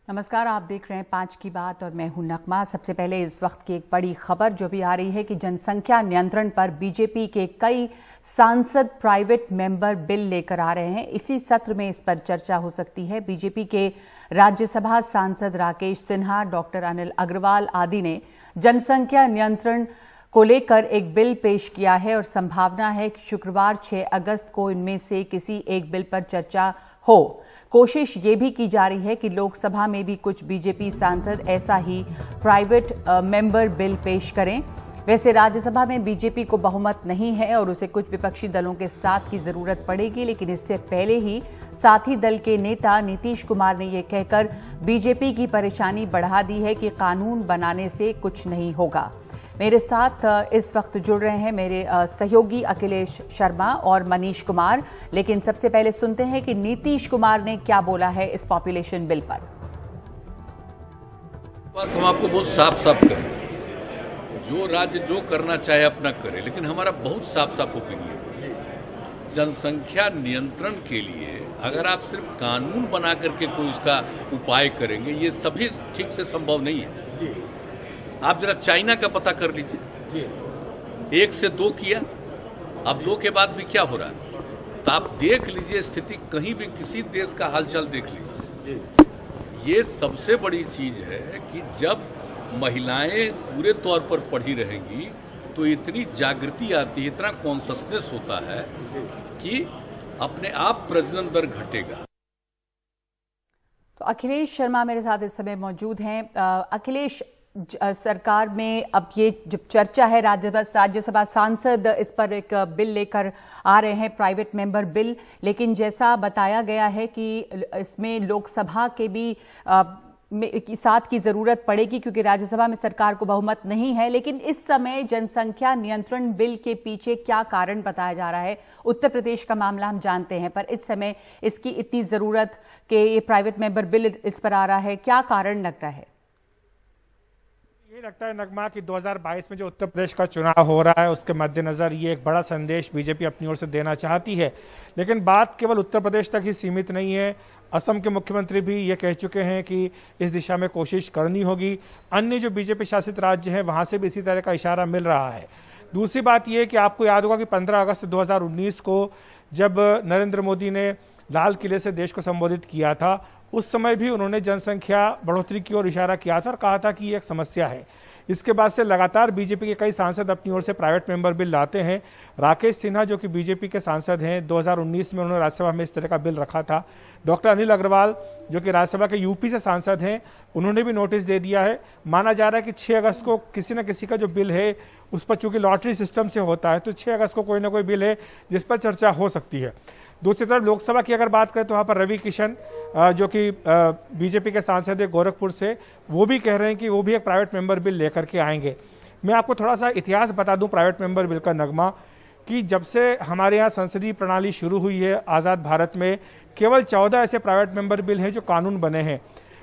नमस्कार, आप देख रहे हैं 5 की बात और मैं हूं नगमा। सबसे पहले इस वक्त की एक बड़ी खबर जो भी आ रही है कि जनसंख्या नियंत्रण पर बीजेपी के कई सांसद प्राइवेट मेंबर बिल लेकर आ रहे हैं। इसी सत्र में इस पर चर्चा हो सकती है। बीजेपी के राज्यसभा सांसद राकेश सिन्हा, डॉक्टर अनिल अग्रवाल आदि ने जनसंख्या नियंत्रण को लेकर एक बिल पेश किया है और संभावना है कि शुक्रवार 6 अगस्त को इनमें से किसी एक बिल पर चर्चा हो। कोशिश ये भी की जा रही है कि लोकसभा में भी कुछ बीजेपी सांसद ऐसा ही प्राइवेट मेंबर बिल पेश करें। वैसे राज्यसभा में बीजेपी को बहुमत नहीं है और उसे कुछ विपक्षी दलों के साथ की जरूरत पड़ेगी, लेकिन इससे पहले ही साथी दल के नेता नीतीश कुमार ने यह कहकर बीजेपी की परेशानी बढ़ा दी है कि कानून बनाने से कुछ नहीं होगा। मेरे साथ इस वक्त जुड़ रहे हैं मेरे सहयोगी अखिलेश शर्मा और मनीष कुमार, लेकिन सबसे पहले सुनते हैं कि नीतीश कुमार ने क्या बोला है इस पॉपुलेशन बिल पर। बात हम आपको बहुत साफ साफ कहें, जो राज्य जो करना चाहे अपना करे, लेकिन हमारा बहुत साफ साफ ओपिनियन, जनसंख्या नियंत्रण के लिए अगर आप सिर्फ कानून बना करके कोई उसका उपाय करेंगे, ये सभी ठीक से संभव नहीं है। आप जरा चाइना का पता कर लीजिए, 1 से 2 किया, अब 2 के बाद भी क्या हो रहा है, तो आप देख लीजिए स्थिति, कहीं भी किसी देश का हालचाल देख लीजिए। ये सबसे बड़ी चीज है कि जब महिलाएं पूरे तौर पर पढ़ी रहेंगी तो इतनी जागृति आती है, इतना कॉन्शसनेस होता है कि अपने आप प्रजनन दर घटेगा। तो अखिलेश शर्मा मेरे साथ इस समय मौजूद हैं। अखिलेश, सरकार में अब ये जब चर्चा है, राज्यसभा सांसद इस पर एक बिल लेकर आ रहे हैं, प्राइवेट मेंबर बिल, लेकिन जैसा बताया गया है कि इसमें लोकसभा के भी साथ की जरूरत पड़ेगी क्योंकि राज्यसभा में सरकार को बहुमत नहीं है। लेकिन इस समय जनसंख्या नियंत्रण बिल के पीछे क्या कारण बताया जा रहा है? उत्तर प्रदेश का मामला हम जानते हैं, पर इस समय इसकी इतनी जरूरत कि ये प्राइवेट मेंबर बिल इस पर आ रहा है, क्या कारण लगता है? ये लगता है नगमा कि 2022 में जो उत्तर प्रदेश का चुनाव हो रहा है उसके मद्देनजर ये एक बड़ा संदेश बीजेपी अपनी ओर से देना चाहती है। लेकिन बात केवल उत्तर प्रदेश तक ही सीमित नहीं है। असम के मुख्यमंत्री भी ये कह चुके हैं कि इस दिशा में कोशिश करनी होगी। अन्य जो बीजेपी शासित राज्य हैं वहां से भी इसी तरह का इशारा मिल रहा है। दूसरी बात यह कि आपको याद होगा कि 15 अगस्त 2019 को जब नरेंद्र मोदी ने लाल किले से देश को संबोधित किया था, उस समय भी उन्होंने जनसंख्या बढ़ोतरी की ओर इशारा किया था और कहा था कि ये एक समस्या है। इसके बाद से लगातार बीजेपी के कई सांसद अपनी ओर से प्राइवेट मेंबर बिल लाते हैं। राकेश सिन्हा जो कि बीजेपी के सांसद हैं, 2019 में उन्होंने राज्यसभा में इस तरह का बिल रखा था। डॉक्टर अनिल अग्रवाल जो कि राज्यसभा के यूपी से सांसद हैं, उन्होंने भी नोटिस दे दिया है। माना जा रहा है कि 6 अगस्त को किसी न किसी का जो बिल है उस पर चूंकि लॉटरी सिस्टम से होता है, तो 6 अगस्त को कोई ना कोई बिल है जिस पर चर्चा हो सकती है। दूसरी तरफ लोकसभा की अगर बात करें तो वहां पर रवि किशन जो कि बीजेपी के सांसद है गोरखपुर से, वो भी कह रहे हैं कि वो भी एक प्राइवेट मेंबर बिल लेकर के आएंगे। मैं आपको थोड़ा सा इतिहास बता दूं प्राइवेट मेंबर बिल का नगमा, कि जब से हमारे यहाँ संसदीय प्रणाली शुरू हुई है आज़ाद भारत में, केवल 14 ऐसे प्राइवेट मेंबर बिल हैं जो कानून बने हैं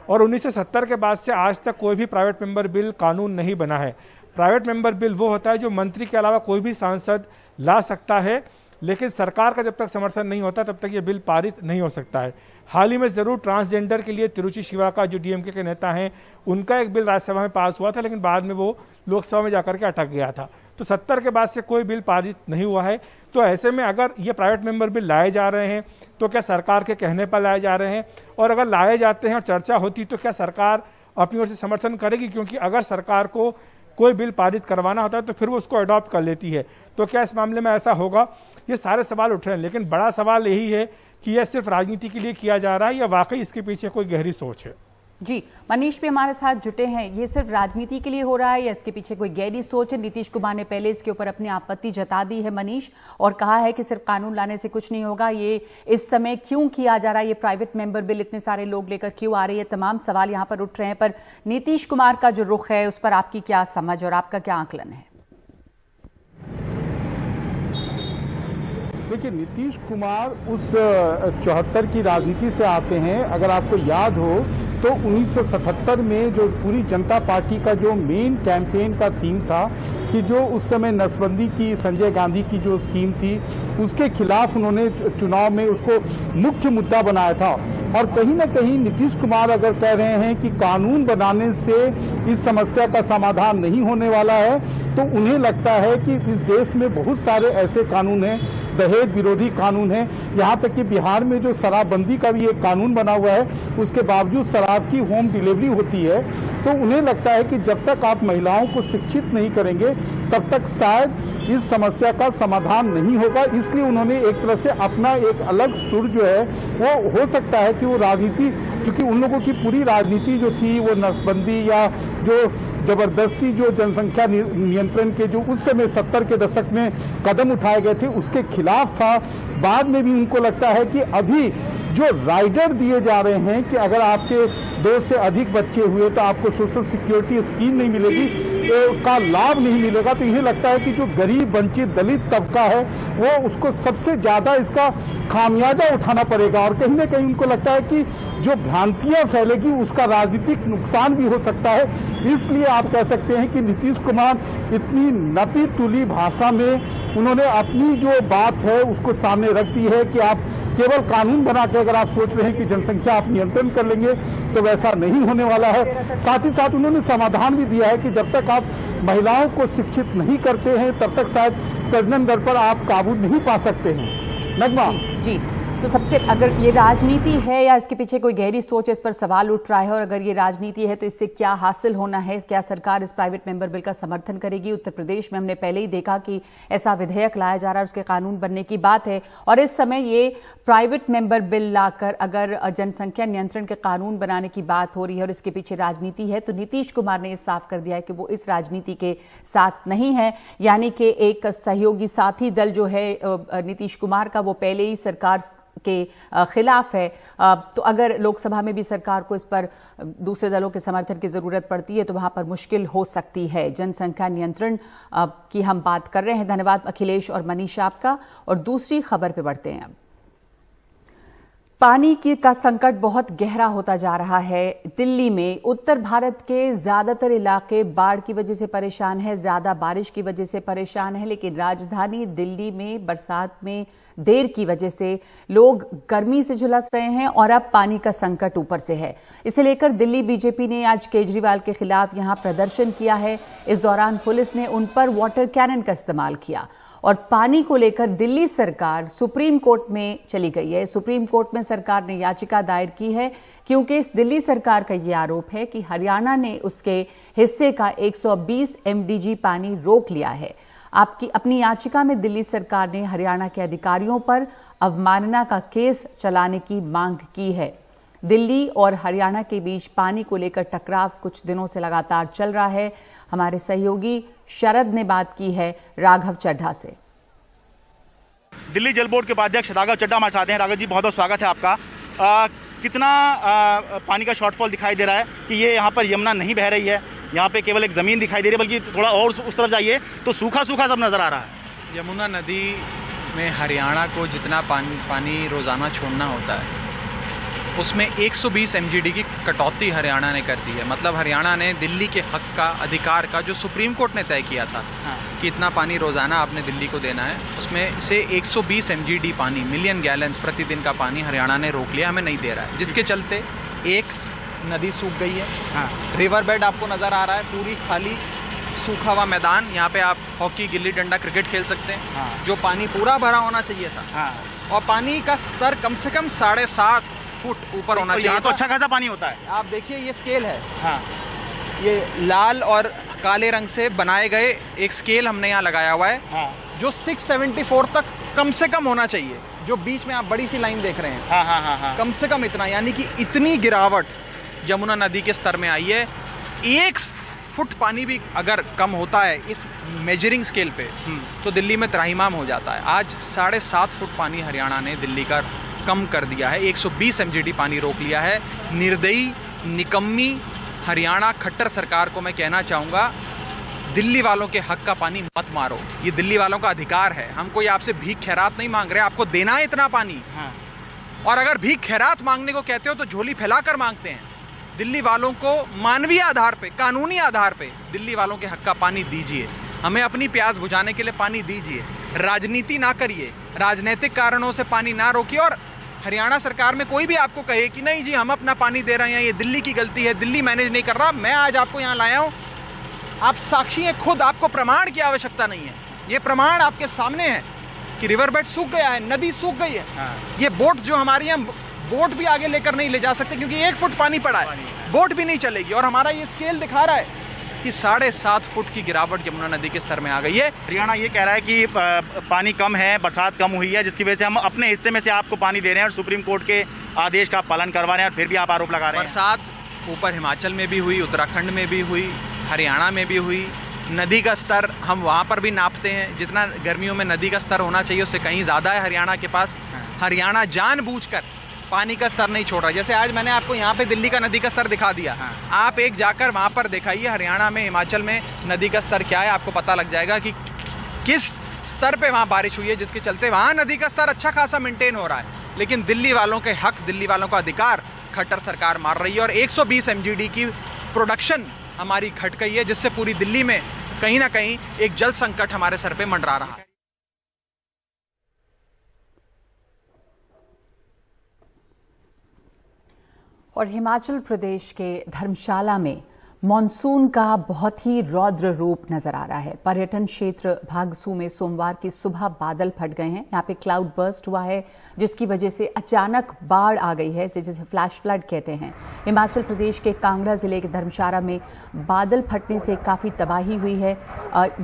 और 1970 के बाद से आज तक कोई भी प्राइवेट मेंबर बिल कानून नहीं बना है। प्राइवेट मेंबर बिल वो होता है जो मंत्री के अलावा कोई भी सांसद ला सकता है, लेकिन सरकार का जब तक समर्थन नहीं होता तब तक ये बिल पारित नहीं हो सकता है। हाल ही में जरूर ट्रांसजेंडर के लिए तिरुचि शिवा का जो डीएमके के नेता हैं, उनका एक बिल राज्यसभा में पास हुआ था, लेकिन बाद में वो लोकसभा में जाकर के अटक गया था। तो 70 के बाद से कोई बिल पारित नहीं हुआ है। तो ऐसे में अगर ये प्राइवेट मेंबर बिल लाए जा रहे हैं तो क्या सरकार के कहने पर लाए जा रहे हैं, और अगर लाए जाते हैं और चर्चा होती तो क्या सरकार अपनी ओर से समर्थन करेगी? क्योंकि अगर सरकार को कोई बिल पारित करवाना होता है तो फिर वो उसको अडॉप्ट कर लेती है। तो क्या इस मामले में ऐसा होगा? ये सारे सवाल उठ रहे हैं, लेकिन बड़ा सवाल यही है कि यह सिर्फ राजनीति के लिए किया जा रहा है या वाकई इसके पीछे कोई गहरी सोच है। जी, मनीष भी हमारे साथ जुटे हैं। ये सिर्फ राजनीति के लिए हो रहा है या इसके पीछे कोई गहरी सोच है? नीतीश कुमार ने पहले इसके ऊपर अपनी आपत्ति जता दी है मनीष, और कहा है कि सिर्फ कानून लाने से कुछ नहीं होगा। ये इस समय क्यों किया जा रहा है? ये प्राइवेट मेंबर बिल इतने सारे लोग लेकर क्यों आ रही है? तमाम सवाल यहाँ पर उठ रहे हैं, पर नीतीश कुमार का जो रुख है उस पर आपकी क्या समझ और आपका क्या आकलन है? देखिए, नीतीश कुमार उस 74 की राजनीति से आते हैं। अगर आपको याद हो तो 1977 में जो पूरी जनता पार्टी का जो मेन कैंपेन का थीम था कि जो उस समय नसबंदी की संजय गांधी की जो स्कीम थी उसके खिलाफ उन्होंने चुनाव में उसको मुख्य मुद्दा बनाया था। और कहीं ना कहीं नीतीश कुमार अगर कह रहे हैं कि कानून बनाने से इस समस्या का समाधान नहीं होने वाला है, तो उन्हें लगता है कि इस देश में बहुत सारे ऐसे कानून हैं, दहेज विरोधी कानून है, यहाँ तक कि बिहार में जो शराबबंदी का भी एक कानून बना हुआ है, उसके बावजूद शराब की होम डिलीवरी होती है। तो उन्हें लगता है कि जब तक आप महिलाओं को शिक्षित नहीं करेंगे तब तक शायद इस समस्या का समाधान नहीं होगा। इसलिए उन्होंने एक तरह से अपना एक अलग सुर जो है वो हो सकता है कि वो राजनीति, क्योंकि उन लोगों की पूरी राजनीति जो थी वो नसबंदी या जो जबरदस्ती जो जनसंख्या नियंत्रण के जो उस समय 70 के दशक में कदम उठाए गए थे उसके खिलाफ था। बाद में भी उनको लगता है कि अभी जो राइडर दिए जा रहे हैं कि अगर आपके 2 से अधिक बच्चे हुए तो आपको सोशल सिक्योरिटी स्कीम नहीं मिलेगी, का लाभ नहीं मिलेगा। तो इन्हें लगता है कि जो गरीब वंचित दलित तबका है वो उसको सबसे ज्यादा इसका खामियाजा उठाना पड़ेगा। और कहीं ना कहीं उनको लगता है कि जो भ्रांतियां फैलेगी उसका राजनीतिक नुकसान भी हो सकता है। इसलिए आप कह सकते हैं कि नीतीश कुमार इतनी नपी तुली भाषा में उन्होंने अपनी जो बात है उसको सामने रख दी है कि आप केवल कानून बना के अगर आप सोच रहे हैं कि जनसंख्या आप नियंत्रण कर लेंगे तो वैसा नहीं होने वाला है। साथ ही साथ उन्होंने समाधान भी दिया है कि जब तक आप महिलाओं को शिक्षित नहीं करते हैं तब तक शायद प्रजनन दर पर आप काबू नहीं पा सकते हैं। नगमा जी, तो सबसे अगर ये राजनीति है या इसके पीछे कोई गहरी सोच है, इस पर सवाल उठ रहा है। और अगर ये राजनीति है तो इससे क्या हासिल होना है? क्या सरकार इस प्राइवेट मेंबर बिल का समर्थन करेगी? उत्तर प्रदेश में हमने पहले ही देखा कि ऐसा विधेयक लाया जा रहा है, उसके कानून बनने की बात है। और इस समय ये प्राइवेट मेंबर बिल लाकर अगर जनसंख्या नियंत्रण के कानून बनाने की बात हो रही है और इसके पीछे राजनीति है, तो नीतीश कुमार ने ये साफ कर दिया है कि वो इस राजनीति के साथ नहीं है। यानी कि एक सहयोगी साथी दल जो है नीतीश कुमार का, वो पहले ही सरकार के खिलाफ है। तो अगर लोकसभा में भी सरकार को इस पर दूसरे दलों के समर्थन की जरूरत पड़ती है तो वहां पर मुश्किल हो सकती है। जनसंख्या नियंत्रण की हम बात कर रहे हैं। धन्यवाद अखिलेश और मनीषा आपका। और दूसरी खबर पे बढ़ते हैं। पानी का संकट बहुत गहरा होता जा रहा है दिल्ली में। उत्तर भारत के ज्यादातर इलाके बाढ़ की वजह से परेशान है, ज्यादा बारिश की वजह से परेशान है। लेकिन राजधानी दिल्ली में बरसात में देर की वजह से लोग गर्मी से झुलस रहे हैं और अब पानी का संकट ऊपर से है। इसे लेकर दिल्ली बीजेपी ने आज केजरीवाल के खिलाफ यहां प्रदर्शन किया है। इस दौरान पुलिस ने उन पर वाटर कैनन का इस्तेमाल किया और पानी को लेकर दिल्ली सरकार सुप्रीम कोर्ट में चली गई है। सुप्रीम कोर्ट में सरकार ने याचिका दायर की है क्योंकि इस दिल्ली सरकार का यह आरोप है कि हरियाणा ने उसके हिस्से का 120 MDG पानी रोक लिया है। अपनी याचिका में दिल्ली सरकार ने हरियाणा के अधिकारियों पर अवमानना का केस चलाने की मांग की है। दिल्ली और हरियाणा के बीच पानी को लेकर टकराव कुछ दिनों से लगातार चल रहा है। हमारे सहयोगी शरद ने बात की है राघव चड्ढा से। दिल्ली जल बोर्ड के उपाध्यक्ष राघव चड्ढा हमारे साथ हैं। राघव जी, बहुत बहुत स्वागत है आपका। कितना पानी का शॉर्टफॉल दिखाई दे रहा है कि ये यहाँ पर यमुना नहीं बह रही है, यहाँ पे केवल एक ज़मीन दिखाई दे रही है, बल्कि थोड़ा और उस तरफ जाइए तो सूखा सूखा सब नज़र आ रहा है। यमुना नदी में हरियाणा को जितना पानी रोज़ाना छोड़ना होता है उसमें 120 MGD की कटौती हरियाणा ने कर दी है। मतलब हरियाणा ने दिल्ली के हक का, अधिकार का, जो सुप्रीम कोर्ट ने तय किया था कि इतना पानी रोज़ाना आपने दिल्ली को देना है, उसमें से 120 MGD पानी, मिलियन गैलन्स प्रतिदिन का पानी हरियाणा ने रोक लिया, हमें नहीं दे रहा है। जिसके चलते एक नदी सूख गई है। रिवर बेड आपको नज़र आ रहा है, पूरी खाली सूखा हुआ मैदान। यहाँ पे आप हॉकी, गिल्ली डंडा, क्रिकेट खेल सकते हैं। जो पानी पूरा भरा होना चाहिए था और पानी का स्तर कम से कम 7.5 फुट ऊपर होना चाहिए। तो अच्छा खासा पानी होता है। आप देखिए ये स्केल है। ये लाल और काले रंग से बनाए गए एक स्केल हमने यहाँ लगाया हुआ है जो 674 तक कम से कम होना चाहिए। जो बीच में आप बड़ी सी लाइन देख रहे हैं, कम से कम इतना, यानी कि इतनी गिरावट यमुना नदी के स्तर में आई है। 1 फुट पानी भी अगर कम होता है इस मेजरिंग स्केल पे तो दिल्ली में त्राहिमाम हो जाता है। आज 7.5 फुट पानी हरियाणा ने दिल्ली का कम कर दिया है, 120 MGD पानी रोक लिया है। निर्दयी, निकम्मी हरियाणा खट्टर सरकार को मैं कहना चाहूँगा, दिल्ली वालों के हक का पानी मत मारो। ये दिल्ली वालों का अधिकार है। हम कोई आपसे भीख खैरात नहीं मांग रहे, आपको देना है इतना पानी। और अगर भीख खैरात मांगने को कहते हो तो झोली फैलाकर मांगते हैं। दिल्ली वालों को मानवीय आधार पे, कानूनी आधार पे दिल्ली वालों के हक का पानी दीजिए। हमें अपनी प्यास बुझाने के लिए पानी दीजिए। राजनीति ना करिए, राजनीतिक कारणों से पानी ना रोकिए। और हरियाणा सरकार में कोई भी आपको कहे कि नहीं जी हम अपना पानी दे रहे हैं, ये दिल्ली की गलती है, दिल्ली मैनेज नहीं कर रहा, मैं आज आपको यहाँ लाया हूँ, आप साक्षी हैं खुद, आपको प्रमाण की आवश्यकता नहीं है। ये प्रमाण आपके सामने है कि रिवरबेड सूख गया है, नदी सूख गई है। ये बोट जो हमारी है, बोट भी आगे लेकर नहीं ले जा सकते क्योंकि 1 फुट पानी पड़ा है, बोट भी नहीं चलेगी। और हमारा ये स्केल दिखा रहा है कि 7.5 फुट की गिरावट यमुना नदी के स्तर में आ गई है। हरियाणा ये कह रहा है कि पानी कम है, बरसात कम हुई है, जिसकी वजह से हम अपने हिस्से में से आपको पानी दे रहे हैं और सुप्रीम कोर्ट के आदेश का पालन करवा रहे हैं, और फिर भी आप आरोप लगा रहे हैं। बरसात ऊपर हिमाचल में भी हुई, उत्तराखंड में भी हुई, हरियाणा में भी हुई। नदी का स्तर हम वहाँ पर भी नापते हैं, जितना गर्मियों में नदी का स्तर होना चाहिए उससे कहीं ज़्यादा है हरियाणा के पास। हरियाणा जानबूझकर पानी का स्तर नहीं छोड़ रहा। जैसे आज मैंने आपको यहाँ पे दिल्ली का नदी का स्तर दिखा दिया, आप एक जाकर वहाँ पर दिखाइए हरियाणा में, हिमाचल में नदी का स्तर क्या है, आपको पता लग जाएगा कि किस स्तर पे वहाँ बारिश हुई है, जिसके चलते वहाँ नदी का स्तर अच्छा खासा मेंटेन हो रहा है। लेकिन दिल्ली वालों के हक, दिल्ली वालों का अधिकार खट्टर सरकार मार रही है और 120 MGD की प्रोडक्शन हमारी घट गई है, जिससे पूरी दिल्ली में कहीं ना कहीं एक जल संकट हमारे सर पे मंडरा रहा है। और हिमाचल प्रदेश के धर्मशाला में मॉनसून का बहुत ही रौद्र रूप नजर आ रहा है। पर्यटन क्षेत्र भागसू में सोमवार की सुबह बादल फट गए हैं। यहाँ पे क्लाउड बर्स्ट हुआ है, जिसकी वजह से अचानक बाढ़ आ गई है, जिसे फ्लैश फ्लड कहते हैं। हिमाचल प्रदेश के कांगड़ा जिले के धर्मशाला में बादल फटने से काफ़ी तबाही हुई है।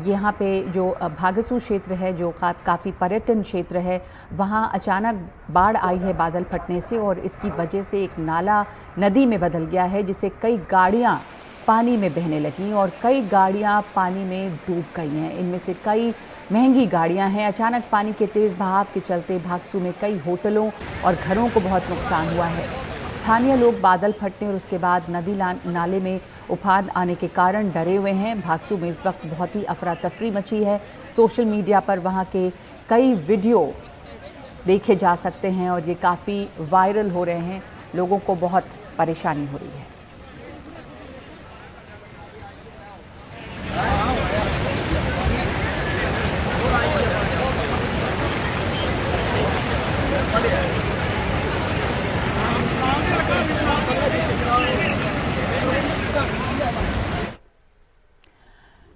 यहाँ पे जो भागसू क्षेत्र है, जो काफ़ी पर्यटन क्षेत्र है, वहाँ अचानक बाढ़ आई है बादल फटने से, और इसकी वजह से एक नाला नदी में बदल गया है, जिससे कई गाड़ियाँ पानी में बहने लगी और कई गाड़ियां पानी में डूब गई हैं। इनमें से कई महंगी गाड़ियां हैं। अचानक पानी के तेज बहाव के चलते भागसू में कई होटलों और घरों को बहुत नुकसान हुआ है। स्थानीय लोग बादल फटने और उसके बाद नदी नाले में उफान आने के कारण डरे हुए हैं। भागसू में इस वक्त बहुत ही अफरा तफरी मची है। सोशल मीडिया पर वहाँ के कई वीडियो देखे जा सकते हैं और ये काफ़ी वायरल हो रहे हैं। लोगों को बहुत परेशानी हो रही है।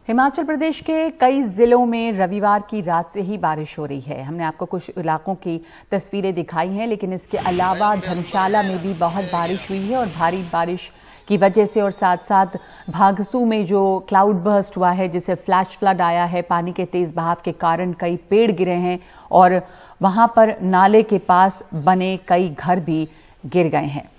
हिमाचल प्रदेश के कई जिलों में रविवार की रात से ही बारिश हो रही है। हमने आपको कुछ इलाकों की तस्वीरें दिखाई हैं, लेकिन इसके अलावा धर्मशाला में भी बहुत बारिश हुई है और भारी बारिश की वजह से और साथ साथ भागसू में जो क्लाउड बर्स्ट हुआ है, जिसे फ्लैश फ्लड आया है, पानी के तेज बहाव के कारण कई पेड़ गिरे हैं और वहां पर नाले के पास बने कई घर भी गिर गए हैं।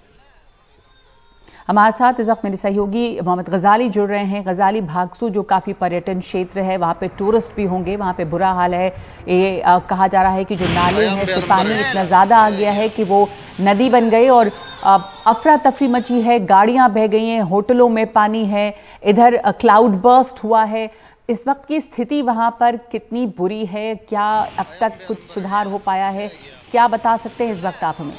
हमारे साथ इस वक्त मेरे सहयोगी मोहम्मद गजाली जुड़ रहे हैं। गजाली, भागसू जो काफ़ी पर्यटन क्षेत्र है, वहाँ पे टूरिस्ट भी होंगे, वहाँ पे बुरा हाल है। ये कहा जा रहा है कि जो नाले हैं उससे पानी इतना ज़्यादा आ गया है कि वो नदी बन गई और अफरा तफरी मची है, गाड़ियाँ बह गई हैं, होटलों में पानी है, इधर क्लाउड बर्स्ट हुआ है। इस वक्त की स्थिति वहाँ पर कितनी बुरी है? क्या अब तक कुछ सुधार हो पाया है? क्या बता सकते हैं इस वक्त आप हमें?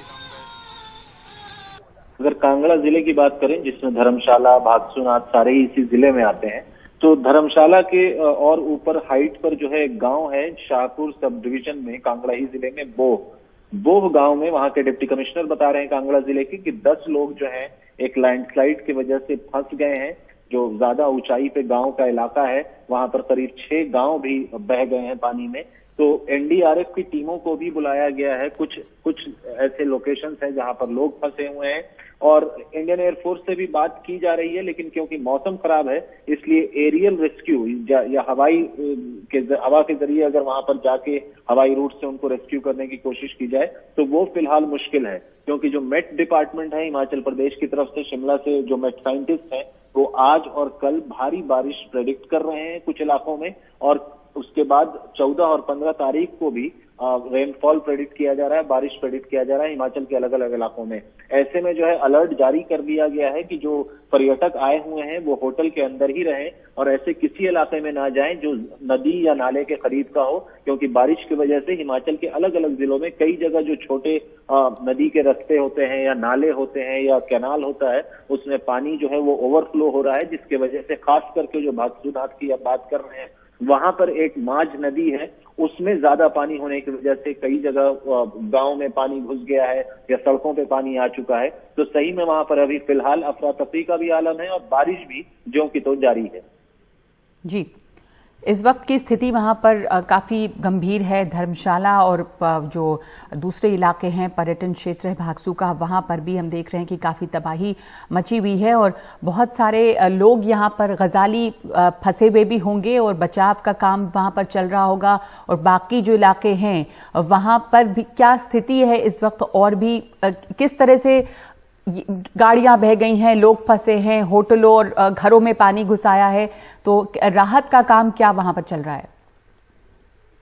अगर कांगड़ा जिले की बात करें, जिसमें धर्मशाला, भागसूनाथ सारे ही इसी जिले में आते हैं, तो धर्मशाला के और ऊपर हाइट पर जो है एक गांव है शाहपुर सब डिवीजन में, कांगड़ा ही जिले में बोह गांव में, वहां के डिप्टी कमिश्नर बता रहे हैं कांगड़ा जिले के कि 10 लोग जो हैं एक लैंडस्लाइड की वजह से फंस गए हैं। जो ज्यादा ऊंचाई पे गांव का इलाका है, वहां पर करीब 6 गांव भी बह गए हैं पानी में। तो एनडीआरएफ की टीमों को भी बुलाया गया है। कुछ ऐसे लोकेशंस हैं जहां पर लोग फंसे हुए हैं और इंडियन एयरफोर्स से भी बात की जा रही है, लेकिन क्योंकि मौसम खराब है इसलिए एरियल रेस्क्यू या हवा के जरिए अगर वहां पर जाके हवाई रूट से उनको रेस्क्यू करने की कोशिश की जाए तो वो फिलहाल मुश्किल है, क्योंकि जो मेट डिपार्टमेंट है हिमाचल प्रदेश की तरफ से, शिमला से जो मेट साइंटिस्ट हैं, वो आज और कल भारी बारिश प्रेडिक्ट कर रहे हैं कुछ इलाकों में, और उसके बाद 14 और 15 तारीख को भी रेनफॉल प्रेडिक्ट किया जा रहा है, बारिश प्रेडिक्ट किया जा रहा है हिमाचल के अलग अलग इलाकों में। ऐसे में जो है अलर्ट जारी कर दिया गया है कि जो पर्यटक आए हुए हैं वो होटल के अंदर ही रहें और ऐसे किसी इलाके में ना जाएं जो नदी या नाले के करीब का हो, क्योंकि बारिश की वजह से हिमाचल के अलग अलग जिलों में कई जगह जो छोटे नदी के रास्ते होते हैं या नाले होते हैं या कैनाल होता है, उसमें पानी जो है वो ओवरफ्लो हो रहा है, जिसकी वजह से खास करके जो भागसूनाथ की आप बात कर रहे हैं वहां पर एक माज नदी है उसमें ज्यादा पानी होने की वजह से कई जगह गांव में पानी घुस गया है या सड़कों पे पानी आ चुका है। तो सही में वहां पर अभी फिलहाल अफरा तफरी का भी आलम है और बारिश भी ज्यों की त्यों जारी है। जी, इस वक्त की स्थिति वहां पर काफी गंभीर है। धर्मशाला और जो दूसरे इलाके हैं, पर्यटन क्षेत्र है भागसू का, वहां पर भी हम देख रहे हैं कि काफी तबाही मची हुई है और बहुत सारे लोग यहां पर गजाली फंसे हुए भी होंगे और बचाव का काम वहां पर चल रहा होगा। और बाकी जो इलाके हैं वहां पर भी क्या स्थिति है इस वक्त, और भी किस तरह से गाड़ियां बह गई हैं, लोग फंसे हैं, होटलों और घरों में पानी घुसाया है, तो राहत का काम क्या वहां पर चल रहा है?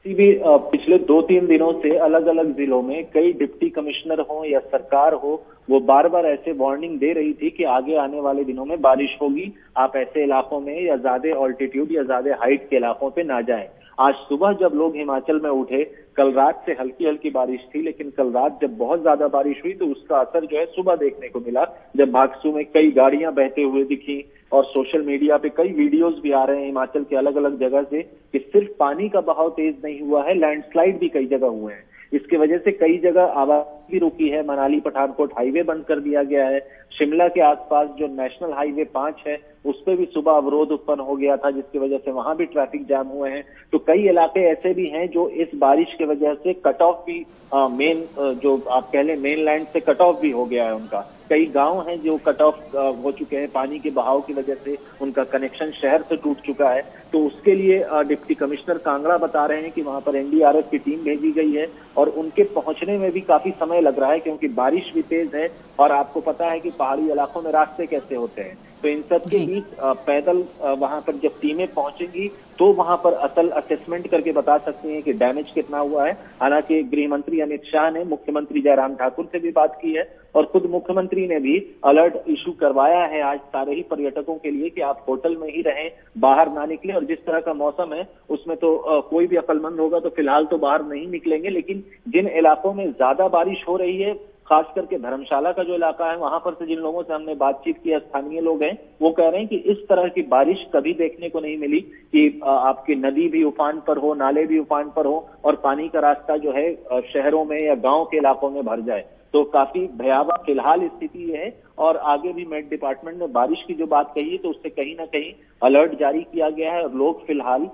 भी पिछले 2-3 दिनों से अलग अलग जिलों में कई डिप्टी कमिश्नर हो या सरकार हो, वो बार बार ऐसे वार्निंग दे रही थी कि आगे आने वाले दिनों में बारिश होगी, आप ऐसे इलाकों में या ज्यादा ऑल्टीट्यूड या ज्यादा हाइट के इलाकों पे ना जाएं। आज सुबह जब लोग हिमाचल में उठे, कल रात से हल्की हल्की बारिश थी, लेकिन कल रात जब बहुत ज्यादा बारिश हुई तो उसका असर जो है सुबह देखने को मिला, जब भागसू में कई गाड़ियां बहते हुए दिखी और सोशल मीडिया पे कई वीडियोस भी आ रहे हैं हिमाचल के अलग अलग जगह से कि सिर्फ पानी का बहाव तेज नहीं हुआ है, लैंडस्लाइड भी कई जगह हुए हैं। इसकी वजह से कई जगह आवाजाही भी रुकी है, मनाली पठानकोट हाईवे बंद कर दिया गया है। शिमला के आसपास जो नेशनल हाईवे 5 है उस पर भी सुबह अवरोध उत्पन्न हो गया था, जिसकी वजह से वहां भी ट्रैफिक जाम हुए हैं। तो कई इलाके ऐसे भी हैं जो इस बारिश की वजह से कट ऑफ भी मेन जो आप कह लें मेन लैंड से कट ऑफ भी हो गया है उनका। कई गांव हैं जो कट ऑफ हो चुके हैं, पानी के बहाव की वजह से उनका कनेक्शन शहर से टूट चुका है। तो उसके लिए डिप्टी कमिश्नर कांगड़ा बता रहे हैं कि वहां पर एनडीआरएफ की टीम भेजी गई है और उनके पहुंचने में भी काफी समय लग रहा है, क्योंकि बारिश भी तेज है और आपको पता है कि पहाड़ी इलाकों में रास्ते कैसे होते हैं। तो इन सब के बीच पैदल वहां पर जब टीमें पहुंचेंगी तो वहां पर असल असेसमेंट करके बता सकती हैं कि डैमेज कितना हुआ है। हालांकि गृह मंत्री अमित शाह ने मुख्यमंत्री जयराम ठाकुर से भी बात की है और खुद मुख्यमंत्री ने भी अलर्ट इशू करवाया है आज सारे ही पर्यटकों के लिए कि आप होटल में ही रहें, बाहर ना निकलें। और जिस तरह का मौसम है उसमें तो कोई भी अक्लमंद होगा तो फिलहाल तो बाहर नहीं निकलेंगे, लेकिन जिन इलाकों में ज्यादा बारिश हो रही है, खास करके धर्मशाला का जो इलाका है, वहां पर से जिन लोगों से हमने बातचीत की, स्थानीय लोग हैं, वो कह रहे हैं कि इस तरह की बारिश कभी देखने को नहीं मिली कि आपकी नदी भी उफान पर हो, नाले भी उफान पर हो और पानी का रास्ता जो है शहरों में या गांव के इलाकों में भर जाए। तो काफी भयावह फिलहाल स्थिति है और आगे भी मेट डिपार्टमेंट ने बारिश की जो बात कही है तो उससे कहीं ना कहीं अलर्ट जारी किया गया है और लोग फिलहाल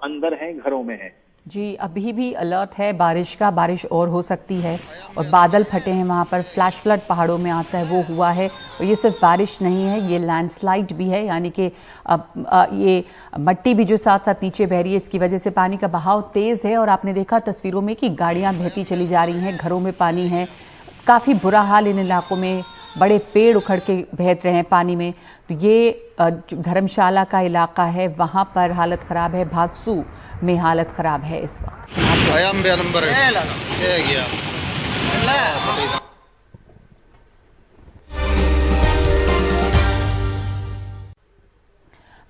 अंदर हैं, घरों में हैं। जी, अभी भी अलर्ट है बारिश का, बारिश और हो सकती है और बादल फटे हैं वहाँ पर, फ्लैश फ्लड पहाड़ों में आता है वो हुआ है। और ये सिर्फ बारिश नहीं है, ये लैंडस्लाइड भी है, यानी कि ये मट्टी भी जो साथ साथ नीचे बह रही है, इसकी वजह से पानी का बहाव तेज़ है। और आपने देखा तस्वीरों में कि गाड़ियाँ बहती चली जा रही हैं, घरों में पानी है, काफ़ी बुरा हाल इन इलाकों में, बड़े पेड़ उखड़ के बह रहे हैं पानी में। तो ये धर्मशाला का इलाका है, वहाँ पर हालत ख़राब है, भागसू में हालत खराब है इस वक्त।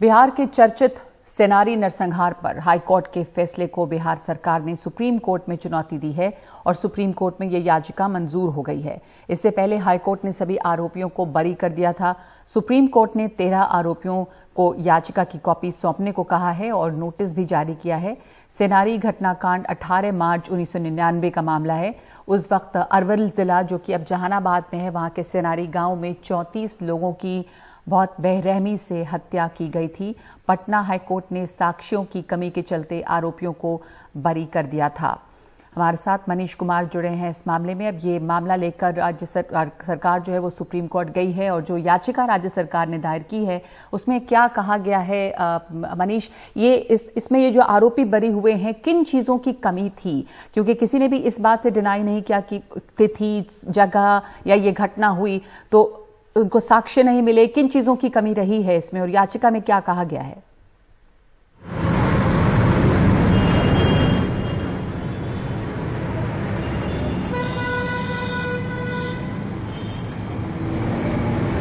बिहार के चर्चित सेनारी नरसंहार पर हाईकोर्ट के फैसले को बिहार सरकार ने सुप्रीम कोर्ट में चुनौती दी है और सुप्रीम कोर्ट में यह याचिका मंजूर हो गई है। इससे पहले हाईकोर्ट ने सभी आरोपियों को बरी कर दिया था। सुप्रीम कोर्ट ने 13 आरोपियों को याचिका की कॉपी सौंपने को कहा है और नोटिस भी जारी किया है। सेनारी घटनाकांड 18 मार्च 1999 का मामला है। उस वक्त अरवल जिला, जो कि अब जहानाबाद में है, वहां के सेनारी गांव में 34 लोगों की बहुत बेरहमी से हत्या की गई थी। पटना हाईकोर्ट ने साक्ष्यों की कमी के चलते आरोपियों को बरी कर दिया था। हमारे साथ मनीष कुमार जुड़े हैं इस मामले में। अब ये मामला लेकर राज्य सरकार जो है वो सुप्रीम कोर्ट गई है और जो याचिका राज्य सरकार ने दायर की है उसमें क्या कहा गया है? मनीष, ये इसमें ये जो आरोपी बरी हुए हैं, किन चीज़ों की कमी थी? क्योंकि किसी ने भी इस बात से डिनाई नहीं किया कि तिथि, जगह या ये घटना हुई तो उनको साक्ष्य नहीं मिले। किन चीज़ों की कमी रही है इसमें और याचिका में क्या कहा गया है?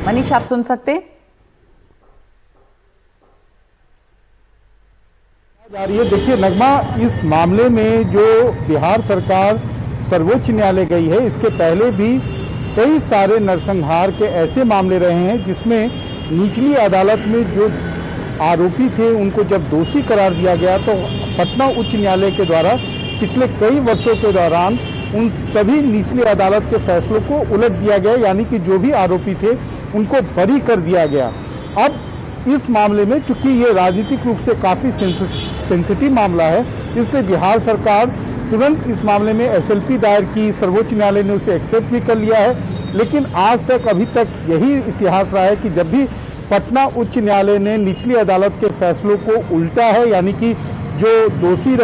मनीष, आप सुन सकते? देखिए नगमा, इस मामले में जो बिहार सरकार सर्वोच्च न्यायालय गई है, इसके पहले भी कई सारे नरसंहार के ऐसे मामले रहे हैं जिसमें निचली अदालत में जो आरोपी थे उनको जब दोषी करार दिया गया तो पटना उच्च न्यायालय के द्वारा पिछले कई वर्षों के दौरान उन सभी निचली अदालत के फैसलों को उलट दिया गया, यानी कि जो भी आरोपी थे उनको बरी कर दिया गया। अब इस मामले में चूंकि ये राजनीतिक रूप से काफी सेंसिटिव मामला है, इसलिए बिहार सरकार तुरंत इस मामले में एसएलपी दायर की, सर्वोच्च न्यायालय ने उसे एक्सेप्ट भी कर लिया है। लेकिन आज तक अभी तक यही इतिहास रहा है कि जब भी पटना उच्च न्यायालय ने निचली अदालत के फैसलों को उल्टा है, यानी कि जो दोषी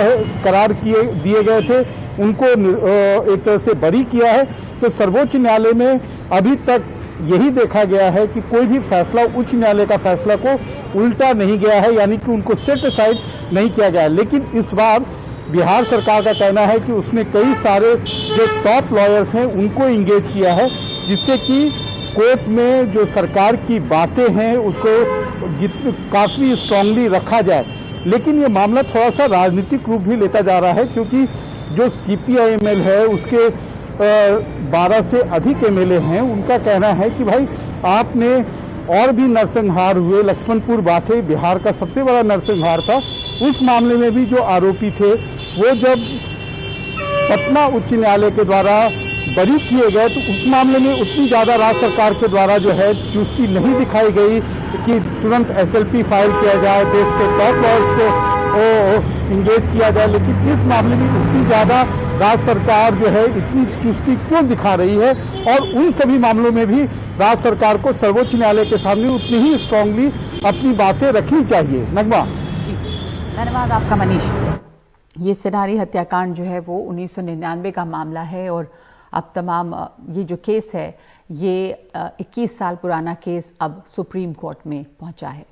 करार दिए गए थे उनको एक तरह से बरी किया है, तो सर्वोच्च न्यायालय में अभी तक यही देखा गया है कि कोई भी फैसला उच्च न्यायालय का फैसला को उल्टा नहीं गया है, यानी कि उनको सेट असाइड नहीं किया गया है। लेकिन इस बार बिहार सरकार का कहना है कि उसने कई सारे जो टॉप लॉयर्स हैं उनको इंगेज किया है, जिससे कि कोर्ट में जो सरकार की बातें हैं उसको काफी स्ट्रांगली रखा जाए। लेकिन ये मामला थोड़ा सा राजनीतिक रूप भी लेता जा रहा है, क्योंकि जो सीपीआईएमएल है उसके 12 से अधिक एमएलए हैं, उनका कहना है कि भाई आपने और भी नरसंहार हुए, लक्ष्मणपुर बाटे बिहार का सबसे बड़ा नरसंहार था, उस मामले में भी जो आरोपी थे वो जब पटना उच्च न्यायालय के द्वारा बरी किए गए तो उस मामले में उतनी ज्यादा राज्य सरकार के द्वारा जो है चुस्ती नहीं दिखाई गई कि तुरंत एसएलपी फाइल किया जाए, देश के टॉप लॉयर्स को इंगेज किया जाए। लेकिन इस मामले में उतनी ज्यादा राज्य सरकार जो है इतनी चुस्ती क्यों दिखा रही है, और उन सभी मामलों में भी राज्य सरकार को सर्वोच्च न्यायालय के सामने उतनी ही स्ट्रांगली अपनी बातें रखनी चाहिए। नगमा। धन्यवाद आपका मनीष। ये सिनारी हत्याकांड जो है वो 1999 का मामला है, और अब तमाम ये जो केस है ये 21 साल पुराना केस अब सुप्रीम कोर्ट में पहुंचा है।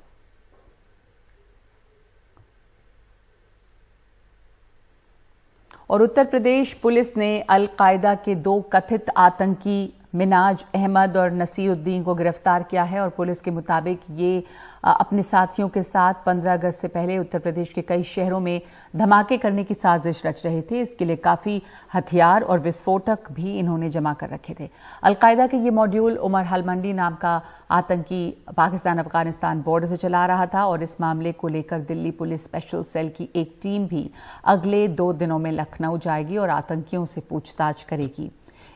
और उत्तर प्रदेश पुलिस ने अल-कायदा के 2 कथित आतंकी मिनाज अहमद और नसीरुद्दीन को गिरफ्तार किया है, और पुलिस के मुताबिक ये अपने साथियों के साथ 15 अगस्त से पहले उत्तर प्रदेश के कई शहरों में धमाके करने की साजिश रच रहे थे। इसके लिए काफी हथियार और विस्फोटक भी इन्होंने जमा कर रखे थे। अल-कायदा के ये मॉड्यूल उमर हलमंडी नाम का आतंकी पाकिस्तान अफगानिस्तान बॉर्डर से चला रहा था, और इस मामले को लेकर दिल्ली पुलिस स्पेशल सेल की एक टीम भी अगले 2 दिनों में लखनऊ जाएगी और आतंकियों से पूछताछ करेगी।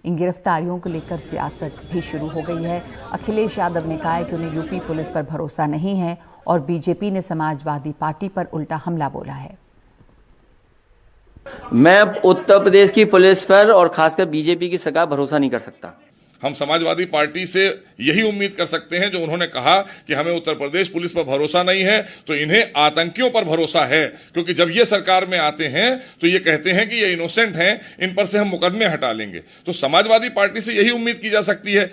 इन गिरफ्तारियों को लेकर सियासत भी शुरू हो गई है। अखिलेश यादव ने कहा है कि उन्हें यूपी पुलिस पर भरोसा नहीं है, और बीजेपी ने समाजवादी पार्टी पर उल्टा हमला बोला है। मैं उत्तर प्रदेश की पुलिस पर और खासकर बीजेपी की सरकार भरोसा नहीं कर सकता। हम समाजवादी पार्टी से यही उम्मीद कर सकते हैं, जो उन्होंने कहा कि हमें उत्तर प्रदेश पुलिस पर भरोसा नहीं है, तो इन्हें आतंकियों पर भरोसा है, क्योंकि जब ये सरकार में आते हैं तो ये कहते हैं कि ये इनोसेंट हैं, इन पर से हम मुकदमे हटा लेंगे। तो समाजवादी पार्टी से यही उम्मीद की जा सकती है।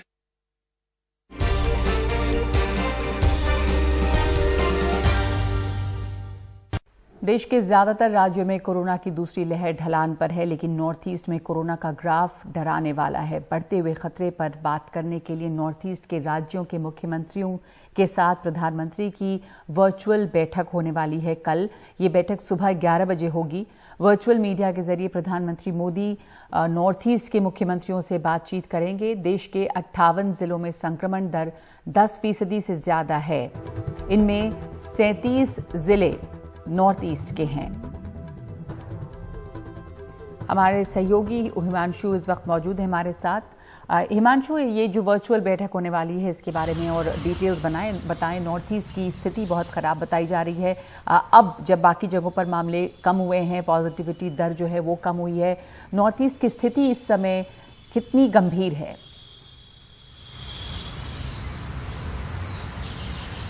देश के ज्यादातर राज्यों में कोरोना की दूसरी लहर ढलान पर है, लेकिन नॉर्थ ईस्ट में कोरोना का ग्राफ डराने वाला है। बढ़ते हुए खतरे पर बात करने के लिए नॉर्थ ईस्ट के राज्यों के मुख्यमंत्रियों के साथ प्रधानमंत्री की वर्चुअल बैठक होने वाली है कल। ये बैठक सुबह 11 बजे होगी। वर्चुअल मीडिया के जरिए प्रधानमंत्री मोदी नॉर्थ ईस्ट के मुख्यमंत्रियों से बातचीत करेंगे। देश के 58 जिलों में संक्रमण दर 10% से ज्यादा है। इनमें 37 जिले नॉर्थ ईस्ट के हैं। हमारे सहयोगी हिमांशु इस वक्त मौजूद है हमारे साथ। हिमांशु, ये जो वर्चुअल बैठक होने वाली है इसके बारे में और डिटेल्स बताएं। नॉर्थ ईस्ट की स्थिति बहुत खराब बताई जा रही है। अब जब बाकी जगहों पर मामले कम हुए हैं, पॉजिटिविटी दर जो है वो कम हुई है, नॉर्थ ईस्ट की स्थिति इस समय कितनी गंभीर है?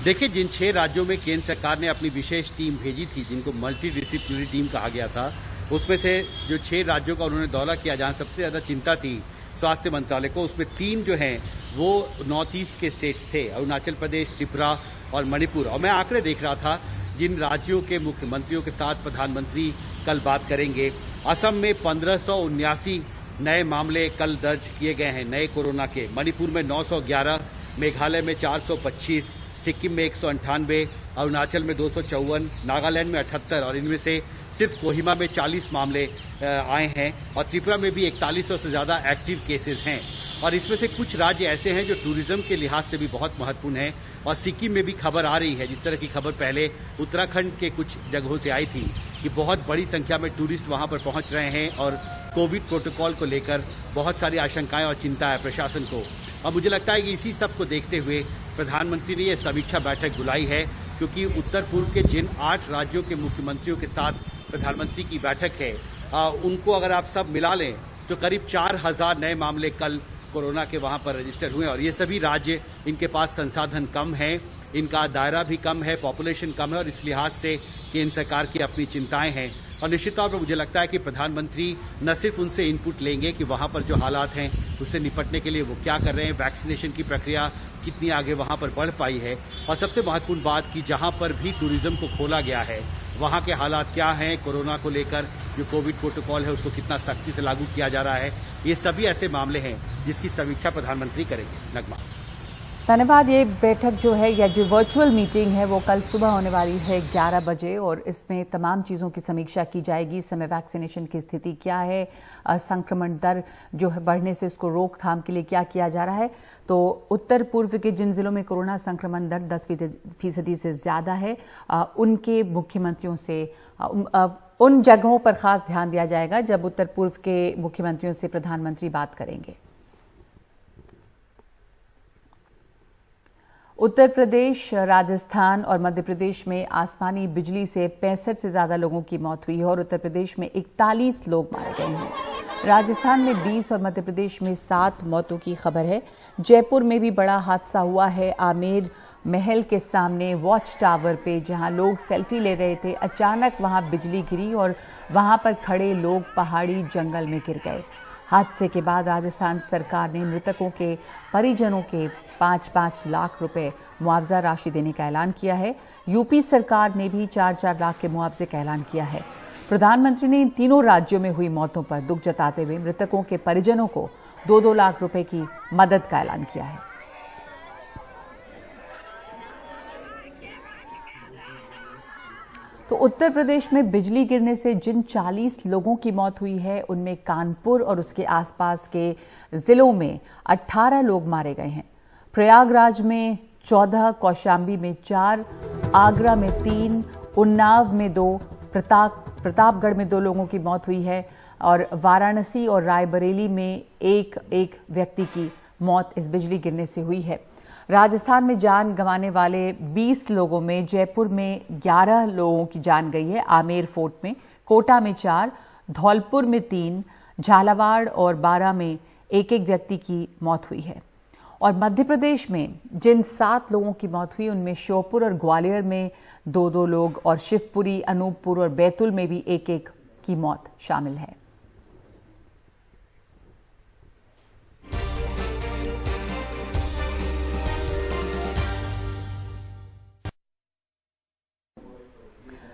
देखिए, जिन 6 राज्यों में केंद्र सरकार ने अपनी विशेष टीम भेजी थी, जिनको मल्टी डिसिप्लिनरी टीम कहा गया था, उसमें से जो 6 राज्यों का उन्होंने दौरा किया जहां सबसे ज्यादा चिंता थी स्वास्थ्य मंत्रालय को, उसमें 3 जो हैं वो नॉर्थ ईस्ट के स्टेट्स थे, अरुणाचल प्रदेश, त्रिपुरा और मणिपुर। और मैं आंकड़े देख रहा था जिन राज्यों के मुख्यमंत्रियों के साथ प्रधानमंत्री कल बात करेंगे। असम में 1579 नए मामले कल दर्ज किए गए हैं नए कोरोना के। मणिपुर में 911, मेघालय में 425, सिक्किम में 198, अरुणाचल में 254, नागालैंड में 78 और इनमें से सिर्फ कोहिमा में 40 मामले आए हैं और त्रिपुरा में भी 4100 से ज्यादा एक्टिव केसेस हैं। और इसमें से कुछ राज्य ऐसे हैं जो टूरिज्म के लिहाज से भी बहुत महत्वपूर्ण है। और सिक्किम में भी खबर आ रही है, जिस तरह की खबर पहले उत्तराखंड के कुछ जगहों से आई थी कि बहुत बड़ी संख्या में टूरिस्ट वहां पर पहुंच रहे हैं और कोविड प्रोटोकॉल को लेकर बहुत सारी आशंकाएं और चिंता है प्रशासन को। और मुझे लगता है कि इसी सब को देखते हुए प्रधानमंत्री ने यह समीक्षा बैठक बुलाई है, क्योंकि उत्तर पूर्व के जिन 8 राज्यों के मुख्यमंत्रियों के साथ प्रधानमंत्री की बैठक है, उनको अगर आप सब मिला लें तो करीब 4000 नए मामले कल कोरोना के वहां पर रजिस्टर हुए। और ये सभी राज्य, इनके पास संसाधन कम है, इनका दायरा भी कम है, पॉपुलेशन कम है, और इस लिहाज से केंद्र सरकार की अपनी चिंताएं हैं। और निश्चित तौर पर मुझे लगता है कि प्रधानमंत्री न सिर्फ उनसे इनपुट लेंगे कि वहां पर जो हालात हैं उससे निपटने के लिए वो क्या कर रहे हैं, वैक्सीनेशन की प्रक्रिया कितनी आगे वहां पर बढ़ पाई है, और सबसे महत्वपूर्ण बात कि जहां पर भी टूरिज्म को खोला गया है वहां के हालात क्या हैं, कोरोना को लेकर जो कोविड प्रोटोकॉल है उसको कितना सख्ती से लागू किया जा रहा है। ये सभी ऐसे मामले हैं जिसकी समीक्षा प्रधानमंत्री करेंगे। नगमा। धन्यवाद। ये बैठक जो है या जो वर्चुअल मीटिंग है वो कल सुबह होने वाली है 11 बजे, और इसमें तमाम चीज़ों की समीक्षा की जाएगी। इस समय वैक्सीनेशन की स्थिति क्या है, संक्रमण दर जो है बढ़ने से उसको रोकथाम के लिए क्या किया जा रहा है। तो उत्तर पूर्व के जिन जिलों में कोरोना संक्रमण दर 10% से ज़्यादा है, उनके मुख्यमंत्रियों से उन जगहों पर खास ध्यान दिया जाएगा जब उत्तर पूर्व के मुख्यमंत्रियों से प्रधानमंत्री बात करेंगे। उत्तर प्रदेश, राजस्थान और मध्य प्रदेश में आसमानी बिजली से 65 से ज्यादा लोगों की मौत हुई है और उत्तर प्रदेश में 41 लोग मारे गए हैं। राजस्थान में 20 और मध्य प्रदेश में 7 मौतों की खबर है। जयपुर में भी बड़ा हादसा हुआ है। आमेर महल के सामने वॉच टावर पे जहां लोग सेल्फी ले रहे थे, अचानक वहां बिजली गिरी और वहां पर खड़े लोग पहाड़ी जंगल में गिर गए। हादसे के बाद राजस्थान सरकार ने मृतकों के परिजनों के 5-5 लाख रुपए मुआवजा राशि देने का ऐलान किया है। यूपी सरकार ने भी 4-4 लाख के मुआवजे का ऐलान किया है। प्रधानमंत्री ने इन तीनों राज्यों में हुई मौतों पर दुख जताते हुए मृतकों के परिजनों को 2-2 लाख रुपए की मदद का ऐलान किया है। तो उत्तर प्रदेश में बिजली गिरने से जिन 40 लोगों की मौत हुई है, उनमें कानपुर और उसके आसपास के जिलों में 18 लोग मारे गए हैं। प्रयागराज में 14, कौशाम्बी में 4, आगरा में 3, उन्नाव में 2, प्रतापगढ़ में 2 लोगों की मौत हुई है और वाराणसी और रायबरेली में एक व्यक्ति की मौत इस बिजली गिरने से हुई है। राजस्थान में जान गंवाने वाले 20 लोगों में जयपुर में 11 लोगों की जान गई है, आमेर फोर्ट में, कोटा में 4, धौलपुर में 3, झालावाड़ और बारां में एक व्यक्ति की मौत हुई है। और मध्य प्रदेश में जिन 7 लोगों की मौत हुई उनमें श्योपुर और ग्वालियर में 2-2 लोग और शिवपुरी, अनूपपुर और बैतूल में भी एक की मौत शामिल है।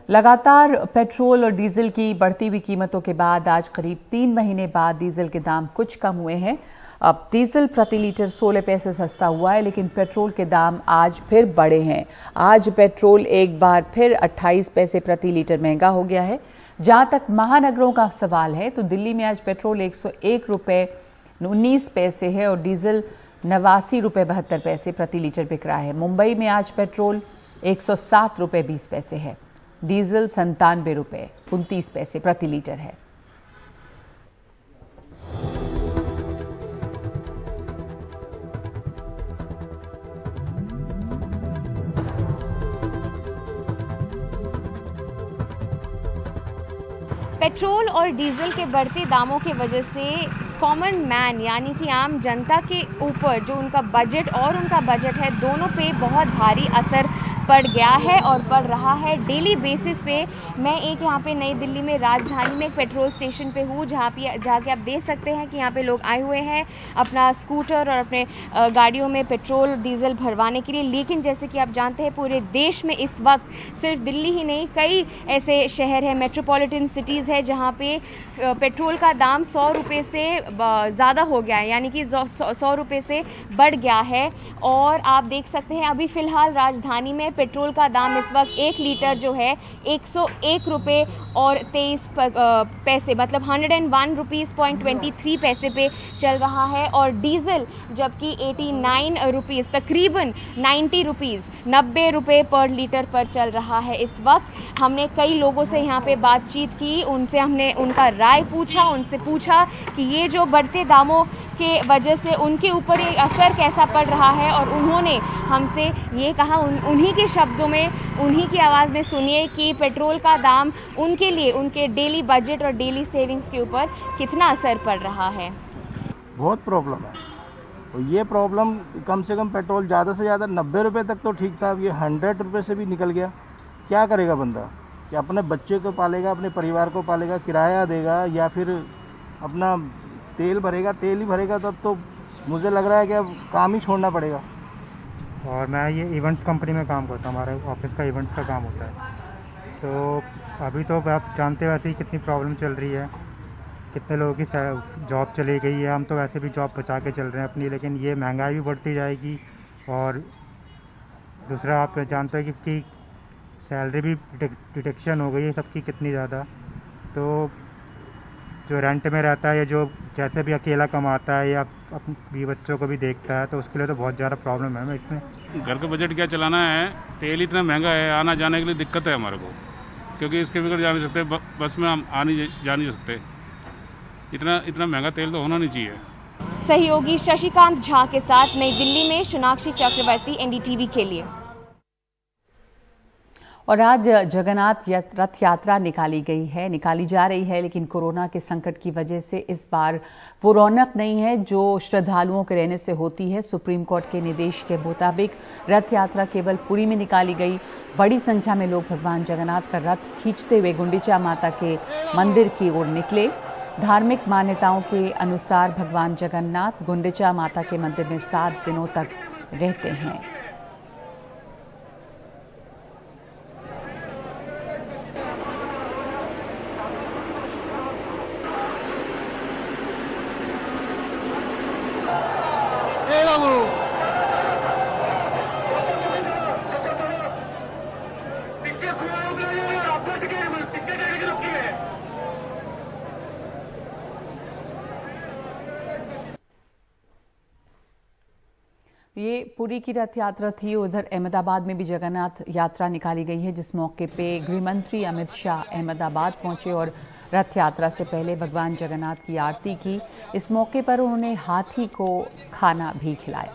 लगातार पेट्रोल और डीजल की बढ़ती हुई कीमतों के बाद आज करीब 3 महीने बाद डीजल के दाम कुछ कम हुए हैं। अब डीजल प्रति लीटर 16 पैसे सस्ता हुआ है, लेकिन पेट्रोल के दाम आज फिर बढ़े हैं। आज पेट्रोल एक बार फिर 28 पैसे प्रति लीटर महंगा हो गया है। जहां तक महानगरों का सवाल है तो दिल्ली में आज पेट्रोल 101 रुपए 19 पैसे है और डीजल 89 रुपए 72 पैसे प्रति लीटर बिक रहा है। मुंबई में आज पेट्रोल 107 रुपए 20 पैसे है, डीजल 97 रुपए 29 पैसे प्रति लीटर है। पेट्रोल और डीजल के बढ़ते दामों की वजह से कॉमन मैन यानी कि आम जनता के ऊपर जो उनका बजट है दोनों पे बहुत भारी असर पड़ गया है और पड़ रहा है डेली बेसिस पे। मैं एक यहाँ पे नई दिल्ली में राजधानी में एक पेट्रोल स्टेशन पे हूँ जहाँ के आप देख सकते हैं कि यहाँ पे लोग आए हुए हैं अपना स्कूटर और अपने गाड़ियों में पेट्रोल डीजल भरवाने के लिए। लेकिन जैसे कि आप जानते हैं पूरे देश में इस वक्त सिर्फ दिल्ली ही नहीं कई ऐसे शहर हैं, मेट्रोपॉलिटन सिटीज़ है जहाँ पे पेट्रोल का दाम 100 रुपये से ज़्यादा हो गया है, यानी कि 100 रुपये से बढ़ गया है। और आप देख सकते हैं अभी फ़िलहाल राजधानी में पेट्रोल का दाम इस वक्त 1 लीटर जो है 101 रुपये और 23 पैसे, मतलब 101 रुपीज़ 23 पैसे पे चल रहा है। और डीजल जबकि 89 रुपीज़, तकरीबन 90 रुपीज़ 90 रुपये पर लीटर पर चल रहा है इस वक्त। हमने कई लोगों से यहाँ पे बातचीत की, उनसे हमने उनका राय पूछा, उनसे पूछा कि ये जो बढ़ते दामों के वजह से उनके ऊपर ये असर कैसा पड़ रहा है, और उन्होंने हमसे ये कहा, उन्हीं के शब्दों में, उन्हीं की आवाज़ में सुनिए कि पेट्रोल का दाम उनके लिए, उनके डेली बजट और डेली सेविंग्स के ऊपर कितना असर पड़ रहा है। बहुत प्रॉब्लम है, और ये प्रॉब्लम कम से कम पेट्रोल ज़्यादा से ज़्यादा 90 रुपये तक तो ठीक था, अब ये 100 रुपये से भी निकल गया। क्या करेगा बंदा, कि अपने बच्चे को पालेगा, अपने परिवार को पालेगा, किराया देगा या फिर अपना तेल भरेगा, तेल ही भरेगा, तब तो मुझे लग रहा है कि अब काम ही छोड़ना पड़ेगा। और मैं ये इवेंट्स कंपनी में काम करता हूँ, हमारे ऑफिस का इवेंट्स का काम होता है। तो अभी तो आप जानते वैसे ही कितनी प्रॉब्लम चल रही है, कितने लोगों की जॉब चली गई है। हम तो वैसे भी जॉब बचा के चल रहे हैं अपनी, लेकिन ये महंगाई भी बढ़ती जाएगी। और दूसरा आप जानते हैं कि सैलरी भी डिडक्शन हो गई है सबकी कितनी ज़्यादा। तो जो रेंट में रहता है या जो जैसे भी अकेला कमाता है या अपने बच्चों को भी देखता है, तो उसके लिए तो बहुत ज़्यादा प्रॉब्लम है। मैं इसमें घर का बजट क्या चलाना है, तेल इतना महंगा है, आना जाने के लिए दिक्कत है हमारे को, क्योंकि इसके बगैर जा नहीं सकते, बस में हम जा नहीं सकते। इतना महंगा तेल तो होना नहीं चाहिए। सहयोगी शशिकांत झा के साथ नई दिल्ली में सोनाक्षी चक्रवर्ती, एनडीटीवी के लिए। और आज जगन्नाथ रथ यात्रा निकाली जा रही है, लेकिन कोरोना के संकट की वजह से इस बार वो रौनक नहीं है जो श्रद्धालुओं के रहने से होती है। सुप्रीम कोर्ट के निर्देश के मुताबिक रथ यात्रा केवल पुरी में निकाली गई। बड़ी संख्या में लोग भगवान जगन्नाथ का रथ खींचते हुए गुंडिचा माता के मंदिर की ओर निकले। धार्मिक मान्यताओं के अनुसार भगवान जगन्नाथ गुंडिचा माता के मंदिर में 7 दिनों तक रहते हैं। ये पुरी की रथ यात्रा थी। उधर अहमदाबाद में भी जगन्नाथ यात्रा निकाली गई है, जिस मौके पे गृह मंत्री अमित शाह अहमदाबाद पहुंचे और रथ यात्रा से पहले भगवान जगन्नाथ की आरती की। इस मौके पर उन्होंने हाथी को खाना भी खिलाया।